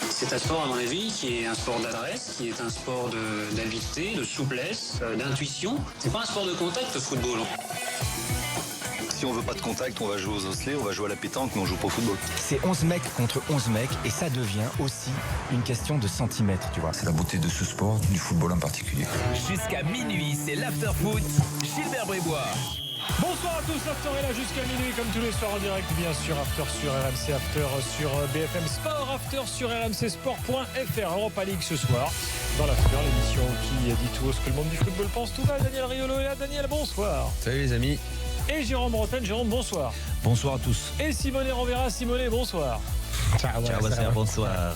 C'est un sport, à mon avis, qui est un sport d'adresse, qui est un sport d'habileté, de souplesse, d'intuition. C'est pas un sport de contact, le football. Si on veut pas de contact, on va jouer aux osselets, on va jouer à la pétanque, mais on joue pas au football. C'est 11 mecs contre 11 mecs et ça devient aussi une question de centimètres, tu vois. C'est la beauté de ce sport, du football en particulier. Jusqu'à minuit, c'est l'after-foot. Gilbert Brébois. Bonsoir à tous, l'After est là jusqu'à minuit comme tous les soirs en direct, bien sûr. After sur RMC, After sur BFM Sport, After sur rmcsport.fr. Europa League ce soir dans l'After, l'émission qui dit tout haut ce que le monde du football pense. Tout va, Daniel Riolo est là. Daniel, bonsoir. Salut les amis. Et Jérôme Bretagne. Jérôme, bonsoir. Bonsoir à tous. Et Simone Rovera. Simone, bonsoir. Ciao, bonsoir.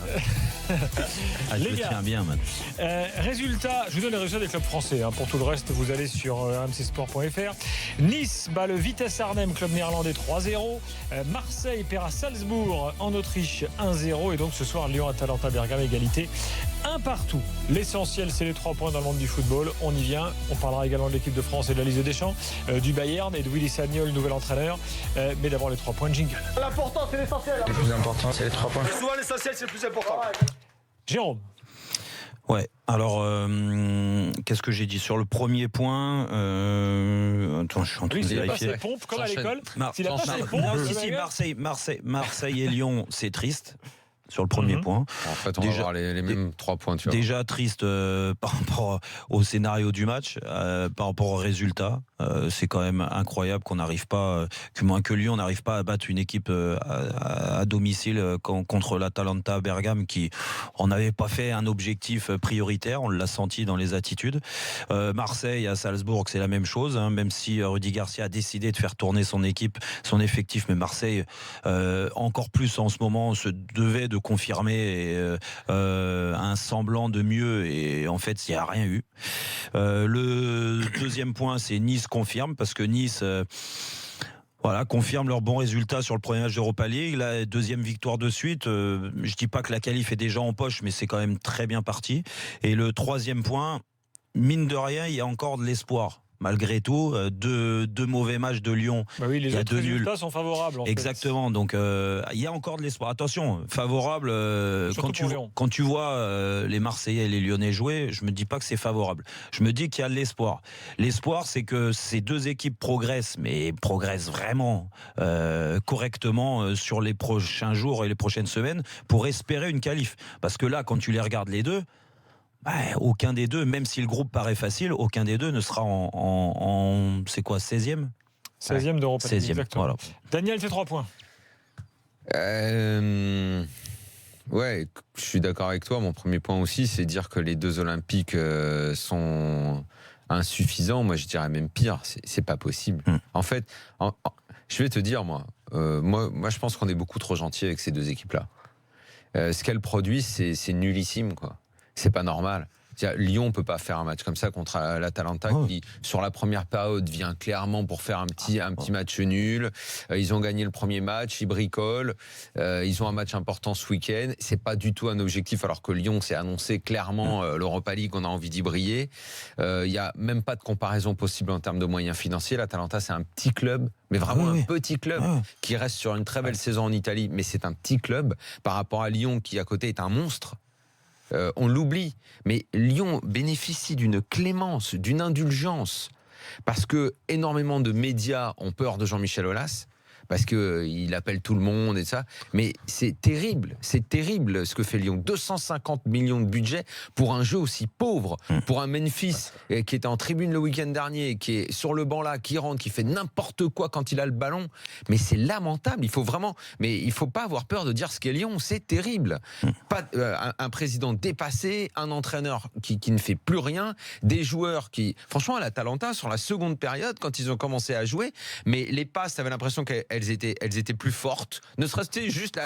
Je me tiens bien, man. Résultat, je vous donne les résultats des clubs français. Pour tout le reste, vous allez sur rmcsport.fr. Nice bat le Vitesse Arnhem, club néerlandais 3-0. Marseille perd à Salzbourg en Autriche 1-0. Et donc ce soir, Lyon-Atalanta Bergame égalité 1-1. L'essentiel, c'est les 3 points dans le monde du football. On y vient. On parlera également de l'équipe de France et de la Ligue des Champs, du Bayern et de Willy Sagnol, nouvel entraîneur. Mais d'abord les 3 points de jingle. L'important, c'est l'essentiel. Le plus important, c'est les 3 points. Souvent, l'essentiel, c'est le plus important. Jérôme. Ouais, alors, qu'est-ce que j'ai dit sur le premier point attends, je suis en train de S'il a pas vérifier. ses pompes, comme à l'école. S'il a pas ses pompes, Non, Marseille et Lyon, c'est triste. Sur le premier point. En fait, on va avoir les mêmes 3 points. Tu vois. Déjà triste par rapport au scénario du match, par rapport au résultat. C'est quand même incroyable qu'on n'arrive pas, que Lyon n'arrive pas à battre une équipe à domicile contre l'Atalanta Bergame qui en avait pas fait un objectif prioritaire. On l'a senti dans les attitudes. Marseille à Salzbourg, c'est la même chose, même si Rudy Garcia a décidé de faire tourner son équipe, son effectif, mais Marseille encore plus en ce moment se devait de confirmer un semblant de mieux et en fait il n'y a rien eu. Le deuxième point, c'est Nice confirme parce que Nice confirme leur bon résultat sur le premier match d'Europa League, la deuxième victoire de suite. Je dis pas que la qualif est déjà en poche, mais c'est quand même très bien parti. Et le troisième point, mine de rien, il y a encore de l'espoir. Malgré tout, deux mauvais matchs de Lyon. Oui, les autres résultats nuls. sont favorables. Exactement. Donc, il y a encore de l'espoir. Attention, favorable. Quand tu vois les Marseillais et les Lyonnais jouer, je me dis pas que c'est favorable. Je me dis qu'il y a de l'espoir. L'espoir, c'est que ces deux équipes progressent, mais progressent vraiment correctement sur les prochains jours et les prochaines semaines pour espérer une qualif. Parce que là, quand tu les regardes les deux. Aucun des deux, même si le groupe paraît facile, aucun des deux ne sera en c'est quoi, 16e 16e d'Europa League, exactement. Voilà. Daniel, tes 3 points. Ouais, je suis d'accord avec toi. Mon premier point aussi, c'est dire que les deux Olympiques sont insuffisants. Moi, je dirais même pire. C'est pas possible. En fait, je vais te dire, moi, je pense qu'on est beaucoup trop gentil avec ces deux équipes-là. Ce qu'elles produisent, c'est nullissime, quoi. C'est pas normal. Lyon ne peut pas faire un match comme ça contre l'Atalanta qui, sur la première période, vient clairement pour faire un petit match nul. Ils ont gagné le premier match, ils bricolent. Ils ont un match important ce week-end. C'est pas du tout un objectif, alors que Lyon s'est annoncé clairement l'Europa League, on a envie d'y briller. Il n'y a même pas de comparaison possible en termes de moyens financiers. L'Atalanta, c'est un petit club, mais vraiment un petit club qui reste sur une très belle saison en Italie. Mais c'est un petit club par rapport à Lyon qui, à côté, est un monstre. On l'oublie, mais Lyon bénéficie d'une clémence, d'une indulgence, parce que énormément de médias ont peur de Jean-Michel Aulas, parce qu'il appelle tout le monde et ça. Mais c'est terrible ce que fait Lyon. 250 millions de budget pour un jeu aussi pauvre, pour un Memphis qui était en tribune le week-end dernier, qui est sur le banc là, qui rentre, qui fait n'importe quoi quand il a le ballon. Mais c'est lamentable. Il faut pas avoir peur de dire ce qu'est Lyon. C'est terrible. Un président dépassé, un entraîneur qui ne fait plus rien, des joueurs qui, franchement, à l'Atalanta, sur la seconde période, quand ils ont commencé à jouer, mais les passes, t'avais l'impression qu'elles étaient plus fortes. Ne serait-ce que juste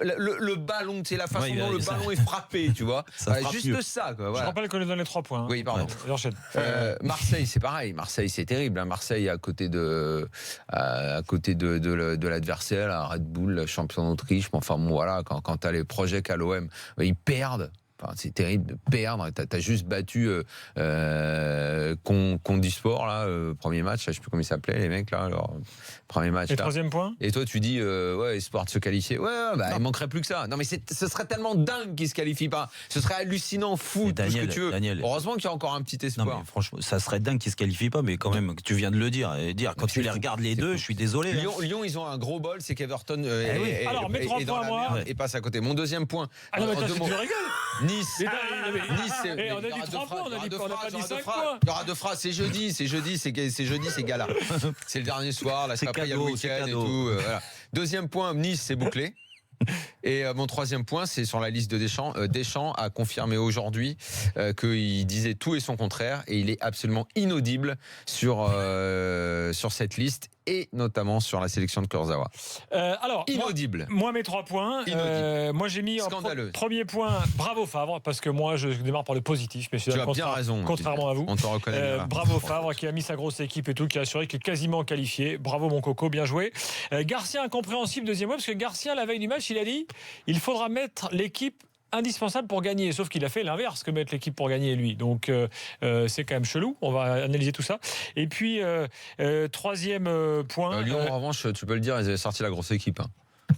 le ballon, c'est la façon dont le ballon est frappé, tu vois. Juste ça, quoi. Voilà. Je rappelle qu'on est dans les 3 points. Oui, pardon. Marseille, c'est pareil. Marseille, c'est terrible. Marseille, à côté de l'adversaire, Red Bull, champion d'Autriche. Enfin, bon, voilà, quand t'as les projets qu'à l'OM, ils perdent. c'est terrible de perdre. T'as juste battu Con du Sport, là, premier match. Je sais plus comment ils s'appelaient, les mecs, là. Alors, premier match. Et là. 3e point. Et toi, tu dis, espoir de se qualifier. Il manquerait plus que ça. Non, mais ce serait tellement dingue qu'ils se qualifient pas. Ce serait hallucinant, fou, tout ce que tu veux. Daniel. Heureusement qu'il y a encore un petit espoir. Non, mais franchement, ça serait dingue qu'ils se qualifient pas, mais quand même, tu viens de le dire. Quand tu les regardes les deux, je suis désolé. Lyon, ils ont un gros bol, c'est qu'Everton Alors, mets 3 points à moi. et passe à côté. Mon deuxième point. Ah non, mais toi, tu rigoles. Nice. Et on a dit 3 points, on n'a pas dit 5 points. Il y aura 2 phrases. C'est jeudi, c'est gala. C'est le dernier soir. Là, après, il y a le week-end et tout. Voilà. Deuxième point, Nice, c'est bouclé. Et mon troisième point, c'est sur la liste de Deschamps. Deschamps a confirmé aujourd'hui qu'il disait tout et son contraire, et il est absolument inaudible sur cette liste, et notamment sur la sélection de Kurzawa. Alors, inaudible. Moi, mes 3 points. Moi, j'ai mis premier point. Bravo Favre, parce que moi, je démarre par le positif. Mais tu as bien raison. Contrairement à vous. On te reconnaît. Bravo Favre, qui a mis sa grosse équipe et tout, qui a assuré qu'il est quasiment qualifié. Bravo mon coco, bien joué. Garcia, incompréhensible, deuxième point, parce que Garcia, la veille du match, il a dit il faudra mettre l'équipe indispensable pour gagner, sauf qu'il a fait l'inverse que mettre l'équipe pour gagner lui, donc c'est quand même chelou. On va analyser tout ça. Et puis troisième point, Lyon en revanche, tu peux le dire, ils avaient sorti la grosse équipe, hein.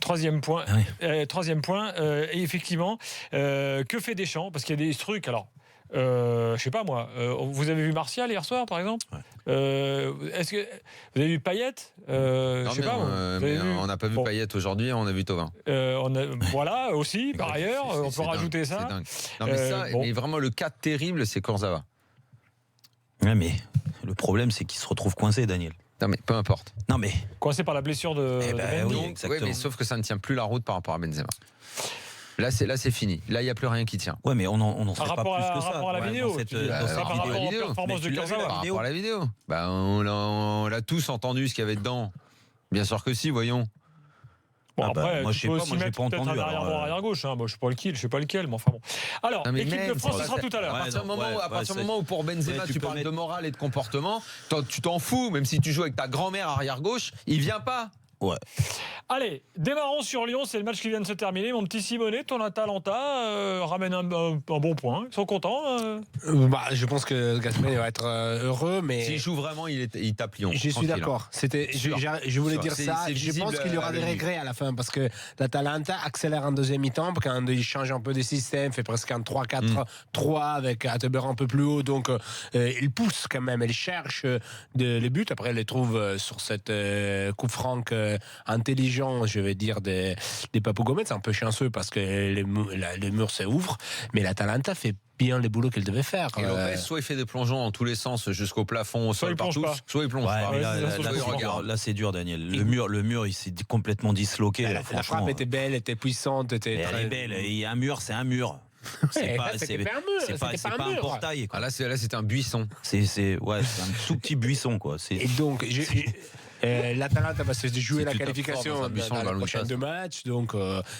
Troisième point, et effectivement, que fait Deschamps, parce qu'il y a des trucs, alors je sais pas moi, vous avez vu Martial hier soir par exemple, est-ce que vous avez vu Payet, Non, je sais pas, on n'a pas vu Payet aujourd'hui, on a vu Thauvin. Voilà aussi par ailleurs, on peut rajouter dingue, ça. C'est dingue. Non, mais mais vraiment le cas terrible, c'est Kurzawa. Ouais, mais le problème, c'est qu'il se retrouve coincé, Daniel. Non, mais peu importe. Non, mais Coincé par la blessure de Mendy. oui, exactement. Oui, mais sauf que ça ne tient plus la route par rapport à Benzema. Là, c'est fini. Là, il n'y a plus rien qui tient. Ouais, mais on n'en sait pas plus que ça. Par rapport à la vidéo. Par rapport aux performances de Kurzawa. Par rapport à la vidéo. On l'a tous entendu, ce qu'il y avait dedans. Bien sûr que si, voyons. Bon, après, moi, tu peux aussi mettre peut-être un arrière-gauche. Moi, je ne sais pas lequel, mais enfin bon. Alors, l'équipe de France, ce sera tout à l'heure. À partir du moment où pour Benzema, tu parles de morale et de comportement, tu t'en fous, même si tu joues avec ta grand-mère arrière-gauche, il vient pas. Ouais. Allez, démarrons sur Lyon, c'est le match qui vient de se terminer. Mon petit Simonet, ton Atalanta ramène un bon point. Ils sont contents je pense que Gasperini va être heureux, mais s'il joue vraiment, il tape Lyon. Je suis d'accord. Je voulais dire ça. Je pense qu'il y aura des regrets à la fin, parce que l'Atalanta accélère en deuxième mi-temps, quand il change un peu de système, fait presque un 3-4-3 avec Atteber un peu plus haut, donc il pousse quand même, il cherche les buts. Après, il les trouve sur cette coup franc intelligent, je vais dire, des Papu Gomez. C'est un peu chanceux parce que les murs s'ouvrent, mais l'Atalanta fait bien les boulots qu'il devait faire. Et Lopez, soit il fait des plongeons dans tous les sens jusqu'au plafond, soit il partout, soit il plonge pas. Là, c'est dur, Daniel. Le mur, il s'est complètement disloqué. La frappe était belle, était puissante, elle est belle. Et un mur, c'est un mur. C'est pas un portail. Là, c'est un buisson. C'est un tout petit buisson, quoi. Et donc, l'Atalanta va se jouer la qualification dans les prochains 2 matchs, donc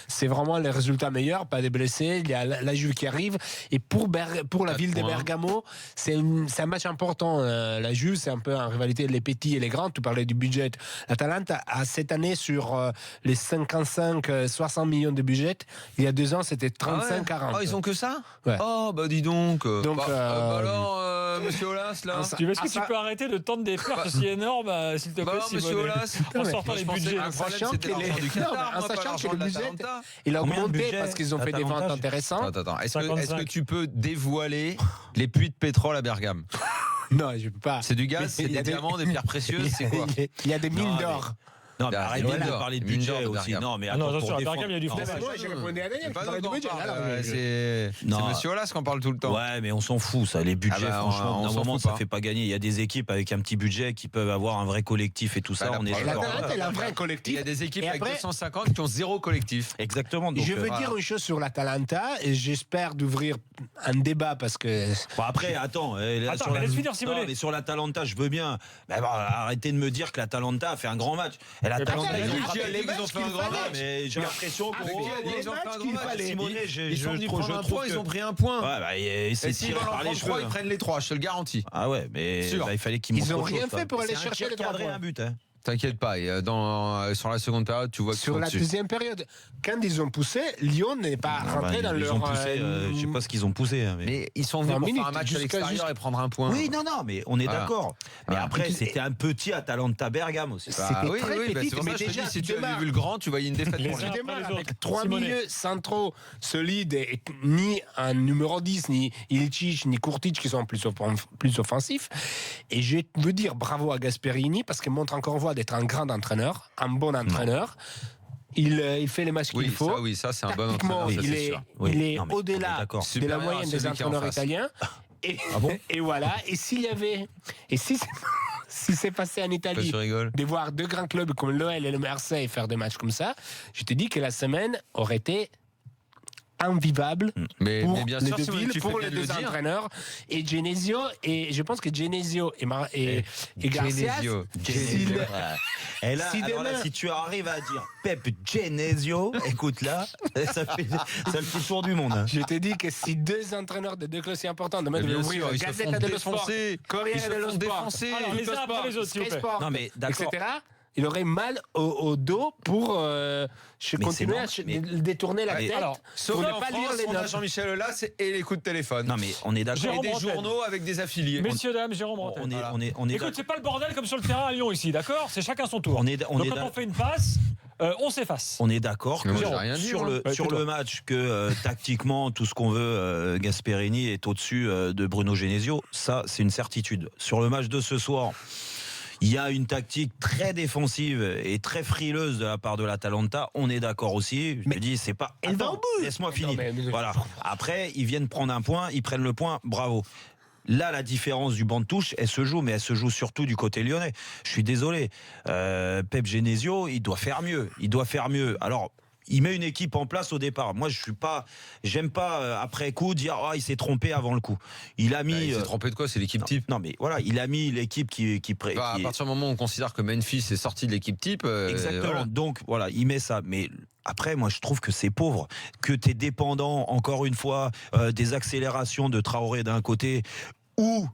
c'est vraiment les résultats meilleurs, pas des blessés. Il y a la Juve qui arrive, et pour la ville de Bergamo, c'est un match important. La Juve, c'est un peu en rivalité les petits et les grands. Tu parlais du budget. L'Atalanta a cette année sur les 55-60 millions de budget. Il y a 2 ans, c'était 35-40. Ils ont que ça? Ouais. Oh bah dis donc. Alors, Monsieur Olas, là. Est-ce que tu peux arrêter de tendre des fleurs aussi énormes, s'il te plaît, Monsieur Olas, en sortant les budgets. En sachant que le budget, il a augmenté parce qu'ils ont fait des ventes intéressantes. Attends. Est-ce que tu peux dévoiler les puits de pétrole à Bergame? Non, je peux pas. C'est du gaz, c'est des diamants, des pierres précieuses, c'est quoi? Il y a des mines d'or. Non, mais arrête de parler de budget aussi. Non, mais attention, à Bergame, il y a du fromage. Moi, j'ai répondu à Daniel, parlait du budget. C'est Monsieur Olas qu'on parle tout le temps. Ouais, mais on s'en fout, ça. Les budgets, franchement, d'un moment, ça fait pas gagner. Il y a des équipes avec un petit budget qui peuvent avoir un vrai collectif et tout ça. On est d'accord. Il y a un vrai collectif. Il y a des équipes avec 250 qui ont 0 collectif. Exactement. Je veux dire une chose sur l'Atalanta, et j'espère d'ouvrir un débat parce que. Bon, après, attends, laisse finir Simonet. Mais sur l'Atalanta, je veux bien. Arrêtez de me dire que l'Atalanta a fait un grand match. Et l'Atalanta, ils ont fait un grand match. Mais j'ai l'impression qu'ils ont fait un grand match. Simonet, ils ont pris un point. Ouais, c'est s'ils veulent en prendre 3, ils prennent les 3, je te le garantis. Ah ouais, mais il fallait qu'ils Ils n'ont rien fait pour aller chercher les 3 points. Un but. T'inquiète pas. Et sur la seconde période, tu vois que sur la deuxième période, quand ils ont poussé, Lyon n'est pas rentré dans leur. Je sais pas ce qu'ils ont poussé. Mais ils sont venus pour faire un match à l'extérieur et prendre un point. Oui, non, mais on est d'accord. Mais après, c'était un petit Atalanta Bergame aussi. C'était très petit. C'est pour ça que je te dis, si tu avais démarres- vu le grand, tu voyais une défaite. Les pour uns lui. après démarre les avec autres. 3 Simonet. milieux centraux solides, et ni un numéro 10, ni Ilicic, ni Kurtic qui sont plus offensifs. Et je veux dire bravo à Gasperini parce qu'il montre encore une fois d'être un grand entraîneur, un bon entraîneur. Il fait les matchs qu'il faut. Ça c'est un bon Tactiquement, entraîneur, ça, il c'est est, sûr. il est Non, mais on est au-delà d'accord. de la Supérieur à moyenne des celui qui est en entraîneurs face. italiens. Et voilà. Et s'il y avait, si c'est passé en Pourquoi Italie tu rigoles? de voir deux grands clubs comme l'OL et le Marseille faire des matchs comme ça, je te dis que la semaine aurait été invivable Mais pour bien les sûr, deux si villes, tu pour fais les bien de deux le dire. entraîneurs. Et Genesio, et je pense que Genesio et Garcia, Genesio. Et là, Si alors là, demain- si tu arrives à dire Pep Genesio, écoute là, ça le fait tour du monde. Hein. je te dis que si deux entraîneurs de deux clubs si importants, demain Mais devaient bien ouvrir sûr, ils se font Gazzetta dello Sport, défoncer. Corriere Ils se dello font Sport, défoncer. Alors, les uns Tutto après Sport, les autres, s'il vous Sky plaît. Sport, Non, mais d'accord. etc. Il aurait mal au dos pour c'est continuer normal, mais- à détourner la Mais tête. alors, Sauf pour ne en pas lire France, les on a notes. Jean-Michel Aulas et les coups de téléphone. Non, mais on est d'accord. Jérôme Et des Bretagne. journaux avec des affiliés. Messieurs, dames, Jérôme On Bretagne. est, on est Écoute, c'est pas le bordel comme sur le terrain à Lyon ici, d'accord? C'est chacun son tour. On est- on Donc est quand d'ac- on fait une passe, on s'efface. On est d'accord que Mais moi, j'ai rien dit, sur, moi. le, sur le match que tactiquement tout ce qu'on veut Gasperini est au-dessus de Bruno Genesio, ça c'est une certitude. Sur le match de ce soir, il y a une tactique très défensive et très frileuse de la part de l'Atalanta. On est d'accord aussi. Je te dis, c'est pas. Elle va Attends, au bout. laisse-moi finir. mais- Voilà. Après, ils viennent prendre un point, ils prennent le point. Bravo. Là, la différence du banc de touche, elle se joue, mais elle se joue surtout du côté lyonnais. Je suis désolé. Pep Genesio, il doit faire mieux. Il doit faire mieux. Alors. Il met une équipe en place au départ. Moi, j'aime pas après coup dire il s'est trompé avant le coup. Il a mis. Il s'est trompé de quoi? C'est l'équipe type. Non, mais voilà, il a mis l'équipe qui À partir du moment où on considère que Memphis est sorti de l'équipe type. exactement. Voilà. Donc voilà, il met ça. Mais après, moi, je trouve que c'est pauvre, que tu es dépendant encore une fois des accélérations de Traoré d'un côté ou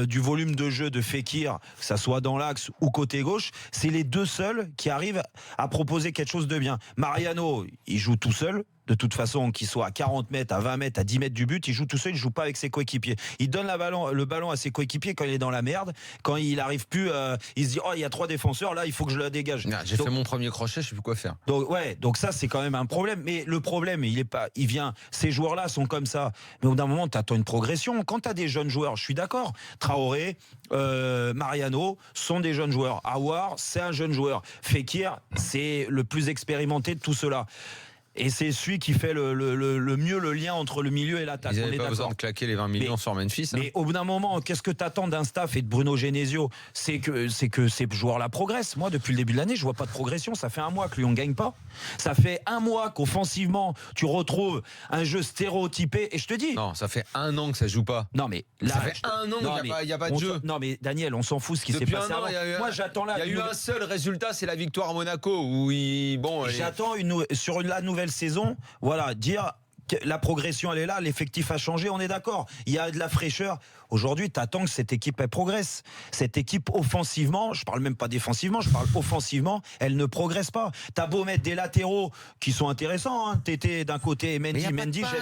du volume de jeu de Fekir, que ça soit dans l'axe ou côté gauche, c'est les deux seuls qui arrivent à proposer quelque chose de bien. Mariano, il joue tout seul. De toute façon, qu'il soit à 40 mètres, à 20 mètres, à 10 mètres du but, il joue tout seul, il joue pas avec ses coéquipiers. Il donne le ballon à ses coéquipiers quand il est dans la merde, quand il arrive plus, il se dit il y a 3 défenseurs, là il faut que je la dégage. J'ai fait mon premier crochet, je sais plus quoi faire. Donc ça c'est quand même un problème. Mais le problème, il vient. Ces joueurs-là sont comme ça. Mais au bout d'un moment, tu attends une progression. Quand tu as des jeunes joueurs, je suis d'accord. Traoré, Mariano sont des jeunes joueurs. Aouar, c'est un jeune joueur. Fekir, c'est le plus expérimenté de tout cela. Et c'est celui qui fait le mieux le lien entre le milieu et l'attaque. Ils On est n'avaient pas besoin d'accord. de claquer les 20 millions sur Memphis. Mais au bout d'un moment, qu'est-ce que t'attends d'un staff et de Bruno Genesio? C'est que ces joueurs-là progressent. Moi, depuis le début de l'année, je vois pas de progression. Ça fait un mois que Lyon gagne pas. Ça fait un mois qu'offensivement, tu retrouves un jeu stéréotypé. Et je te dis. Non, ça fait un an que ça joue pas. Non, mais là. Ça fait un an qu'il n'y a pas de jeu. Non, mais Daniel, on s'en fout ce qui s'est Depuis passé un an, avant. Moi, j'attends là. Il y a eu un seul résultat, c'est la victoire à Monaco. Où J'attends sur la nouvelle saison. Voilà, dire que la progression elle est là, l'effectif a changé, on est d'accord. Il y a de la fraîcheur. Aujourd'hui, tu attends que cette équipe elle progresse. Cette équipe offensivement, je parle même pas défensivement, je parle offensivement, elle ne progresse pas. T'as beau mettre des latéraux qui sont intéressants, hein. T'étais d'un côté Mendy, j'aime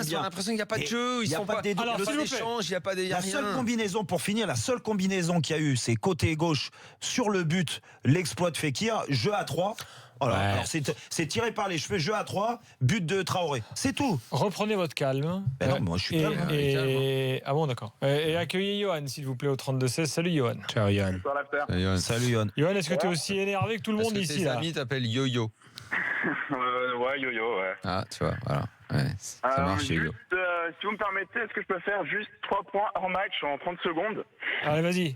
bien. On a l'impression qu'il n'y a pas de jeu, ils sont pas des Alors, s'il vous plaît. d'échange, il n'y a pas des la seule combinaison pour finir, la seule combinaison qu'il y a eu, c'est côté gauche sur le but, l'exploit de Fekir, jeu à 3. Voilà. Ouais. Alors c'est tiré par les cheveux, jeu à 3, but de Traoré. C'est tout. Reprenez votre calme. Ben non, moi je suis calme. Ah bon, d'accord. Et accueillez Johan, s'il vous plaît, au 32-16. Salut Johan. Ciao Yann. Bonsoir l'after. Salut Yann. Johan, est-ce que tu es aussi énervé que tout le monde ici tes là? amis t'appellent Yo-Yo. Ouais, yo-yo, ouais. Ah, tu vois, voilà. Ouais, ça marche, Yo-Yo. Juste, si vous me permettez, est-ce que je peux faire juste 3 points hors match en 30 secondes? Allez, vas-y.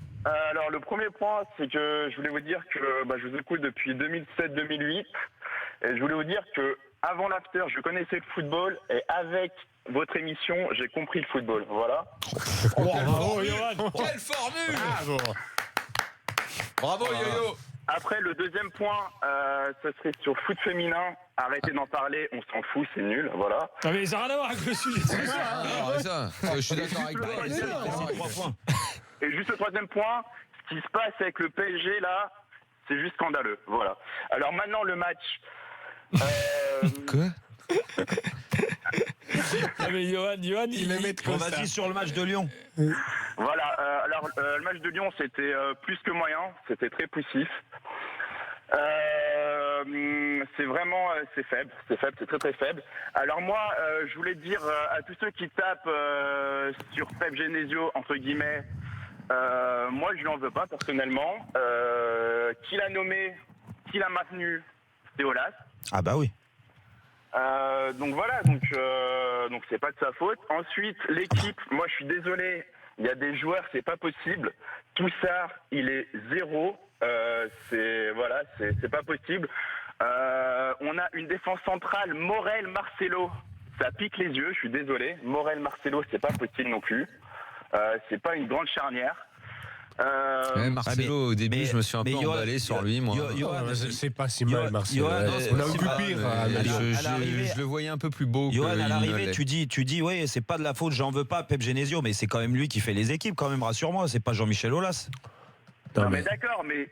Alors, le premier point, c'est que je voulais vous dire que je vous écoute depuis 2007-2008. Et je voulais vous dire que avant l'after, je connaissais le football. Et avec votre émission, j'ai compris le football. Voilà. Bravo, Johan. Quelle formule! Bravo, Yo-Yo! Après, le deuxième point, ce serait sur foot féminin. Arrêtez d'en parler, on s'en fout, c'est nul, voilà. Non, mais ça n'a rien à voir avec le sujet. Je suis d'accord avec toi. C'est 3 points. Et juste le troisième point, ce qui se passe avec le PSG là, C'est juste scandaleux. Voilà. Alors maintenant, le match. Quoi? Ah mais Johan, il est mettre On va dire sur le match de Lyon. Voilà. Alors, le match de Lyon, c'était plus que moyen. C'était très poussif. C'est vraiment, c'est faible, c'est très très faible. Alors moi, je voulais dire à tous ceux qui tapent sur Pep Genesio entre guillemets, moi je lui en veux pas personnellement. Qui l'a nommé, qui l'a maintenu, c'est Aulas. Ah bah oui. Donc voilà, donc c'est pas de sa faute. Ensuite, l'équipe, moi je suis désolé, il y a des joueurs, c'est pas possible. Toussard, il est 0. C'est pas possible. On a une défense centrale, Morel, Marcelo. Ça pique les yeux, je suis désolé. Morel, Marcelo, c'est pas possible non plus. C'est pas une grande charnière. Marcelo, au début, je me suis un peu emballé sur lui, moi. C'est pas si mal, Marcelo. On a eu plus pire. Je le voyais un peu plus beau. Johan, à l'arrivée, tu dis, oui, c'est pas de la faute, j'en veux pas, Pep Genesio, mais c'est quand même lui qui fait les équipes, quand même, rassure-moi, c'est pas Jean-Michel Aulas. Non, mais d'accord, mais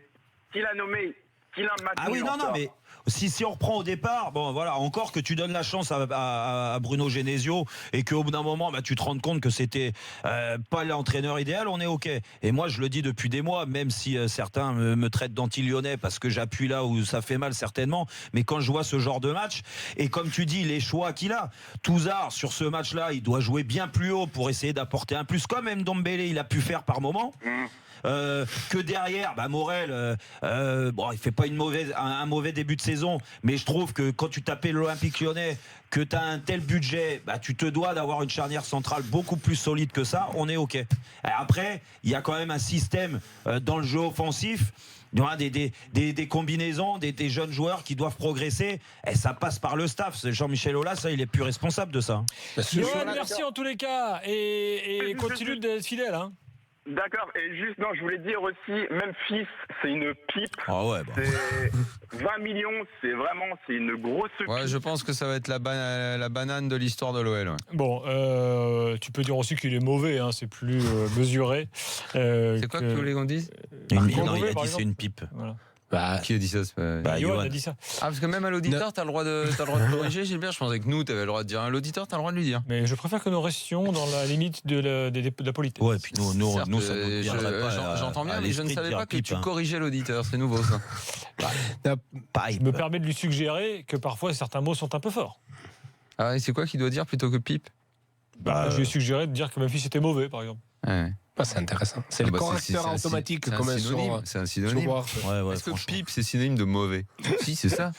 qui l'a nommé, qui l'a maintenu? Ah oui, non, mais si on reprend au départ, bon voilà, encore que tu donnes la chance à Bruno Genesio et qu'au bout d'un moment, bah, tu te rends compte que c'était pas l'entraîneur idéal, on est OK. Et moi, je le dis depuis des mois, même si certains me traitent d'anti-lyonnais parce que j'appuie là où ça fait mal certainement, mais quand je vois ce genre de match, et comme tu dis, les choix qu'il a, Touzard, sur ce match-là, il doit jouer bien plus haut pour essayer d'apporter un plus, comme Ndombele, il a pu faire par moment. Que derrière, Morel, il fait pas un mauvais début de saison, mais je trouve que quand tu t'appelles l'Olympique Lyonnais, que tu as un tel budget, tu te dois d'avoir une charnière centrale beaucoup plus solide que ça, on est OK. Après, il y a quand même un système dans le jeu offensif, des combinaisons, des jeunes joueurs qui doivent progresser, et ça passe par le staff. Jean-Michel Aulas, ça, il est plus responsable de ça. Johan, merci en tous les cas, et continue d'être fidèle, hein. D'accord, et juste, non, je voulais dire aussi, Memphis, c'est une pipe. Ah ouais, C'est 20 millions, c'est une grosse pipe. Ouais, je pense que ça va être la banane de l'histoire de l'OL. Ouais. Bon, tu peux dire aussi qu'il est mauvais, hein, c'est plus mesuré. C'est quoi que tu voulais qu'on dise? Il a dit c'est une pipe. Voilà. Qui a dit ça? Johan a dit ça. Ah, parce que même à l'auditeur, t'as le droit de corriger, Gilbert. Je pensais que nous, t'avais le droit de dire. À l'auditeur, t'as le droit de lui dire. Mais je préfère que nous restions dans la limite de la politesse. Ouais, puis nous ça ne viendrait pas. J'entends bien, mais je ne savais pas que tu hein. corrigeais l'auditeur. C'est nouveau, ça. Je me permets de lui suggérer que parfois certains mots sont un peu forts. Ah, et c'est quoi qu'il doit dire plutôt que pipe? Je lui ai suggéré de dire que Memphis était mauvais, par exemple. Ouais. C'est intéressant. C'est le correcteur automatique. C'est un synonyme. Est-ce que pipe, c'est synonyme de mauvais? Si, c'est ça.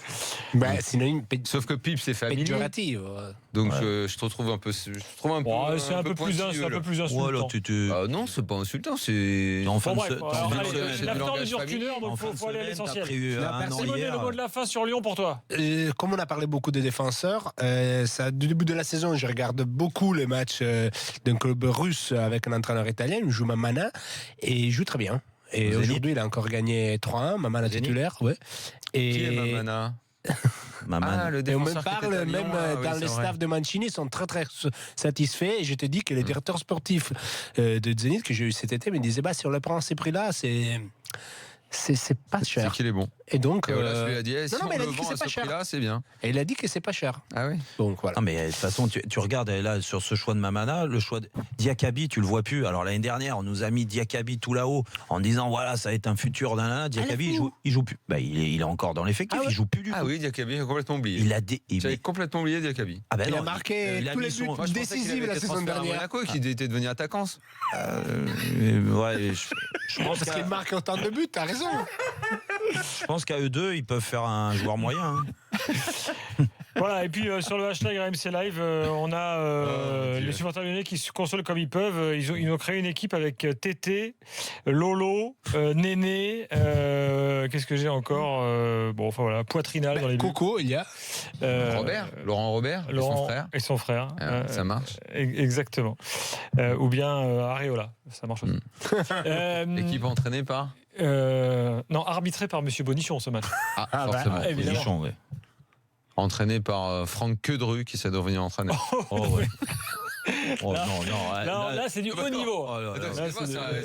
Synonyme. Sauf que pipe, c'est familier. Donc je te retrouve un peu. C'est un peu plus insultant. Non, c'est pas insultant. C'est. L'after ne dure qu'une heure, donc il faut aller à l'essentiel. Simone, le mot de la fin sur Lyon pour toi. Comme on a parlé beaucoup des défenseurs, du début de la saison, je regarde beaucoup les matchs d'un club russe avec un entraîneur italien. Il joue Mamana et il joue très bien. Et aujourd'hui, il a encore gagné 3-1. Mamana titulaire, ouais. Qui est Mamana? Le défenseur. Et on me parle même dans les staffs de Mancini, ils sont très très satisfaits. Et je te dis que les directeurs sportifs de Zenit que j'ai eu cet été me disaient si on le prend à ces prix-là, c'est pas cher. C'est qu'il est bon. Et donc, Olas lui a dit, si on le vend à ce prix-là, c'est bien. Et il a dit que c'est pas cher. Ah oui. Donc voilà. Non, mais de toute façon, tu regardes là sur ce choix de Mamana, le choix de Diakabi, tu le vois plus. Alors l'année dernière, on nous a mis Diakabi tout là-haut en disant voilà, ça va être un futur d'un. Diakabi, il joue plus. Il est encore dans l'effectif, il joue plus du tout. Ah oui, Diakabi, j'ai complètement oublié. J'avais complètement oublié Diakabi. Il a marqué tous les buts décisifs la saison dernière. Qu'il était devenu attaquant. Ouais, je pense parce qu'il marque autant de buts, t'as raison. Je pense qu'à eux deux, ils peuvent faire un joueur moyen. Voilà, et puis sur le hashtag RMC Live, on a les supporters lyonnais qui se consolent comme ils peuvent. Ils ont créé une équipe avec Tété, Lolo, Néné, qu'est-ce que j'ai encore Poitrinal dans les buts. Coco, il y a Laurent Robert et son frère. Ça marche. Exactement. Ou bien Areola, ça marche aussi. Équipe entraînée par arbitré par Monsieur Bonichon ce match. Forcément. Bonichon, entraîné par Franck Quedru qui essaie de devenir entraîneur. Ouais. Oh, là, c'est du haut niveau.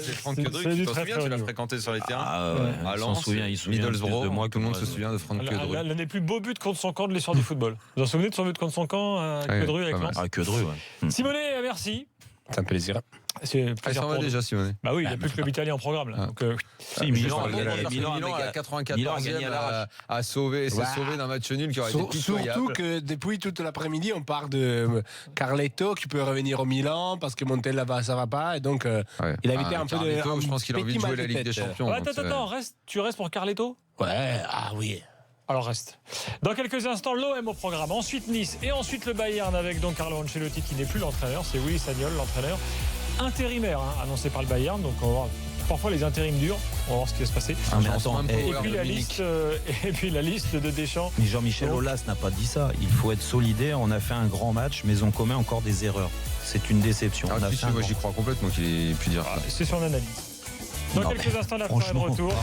C'est Franck Quedru, tu t'en souviens, tu l'as fréquenté sur les terrains à Lens, il se souvient Middlesbrough, de moi, tout le monde se souvient de Franck Quedru. L'un des plus beaux buts contre son camp de l'histoire du football. Vous vous souvenez de son but contre son camp à Quedru avec Lens? Quedru, ouais. Simonet, merci. C'est un plaisir. C'est il s'en va déjà, Simonet. Bah oui, il n'y a plus que le club italien en programme. Là. Donc, Milan à la 94e a sauvé d'un match nul qui aurait été pitoyable. Surtout que depuis toute l'après-midi, on parle de Carletto qui peut revenir au Milan parce que Montella ça va pas et donc il a évité un peu de. Je pense qu'il a envie de jouer la Ligue des Champions. Attends, tu restes pour Carletto? Ouais, oui. Alors reste. Dans quelques instants, l'OM au programme. Ensuite Nice et ensuite le Bayern avec donc Carlo Ancelotti qui n'est plus l'entraîneur, c'est Willy Sagnol l'entraîneur intérimaire annoncé par le Bayern. Donc on va voir. Parfois les intérims durent. On va voir ce qui va se passer. Et puis la liste de Deschamps. Mais Jean-Michel Aulas n'a pas dit ça. Il faut être solidaire. On a fait un grand match, mais on commet encore des erreurs. C'est une déception. Moi j'y crois complètement qu'il ait pu dire ça. C'est son analyse. Dans quelques instants, la fin de retour.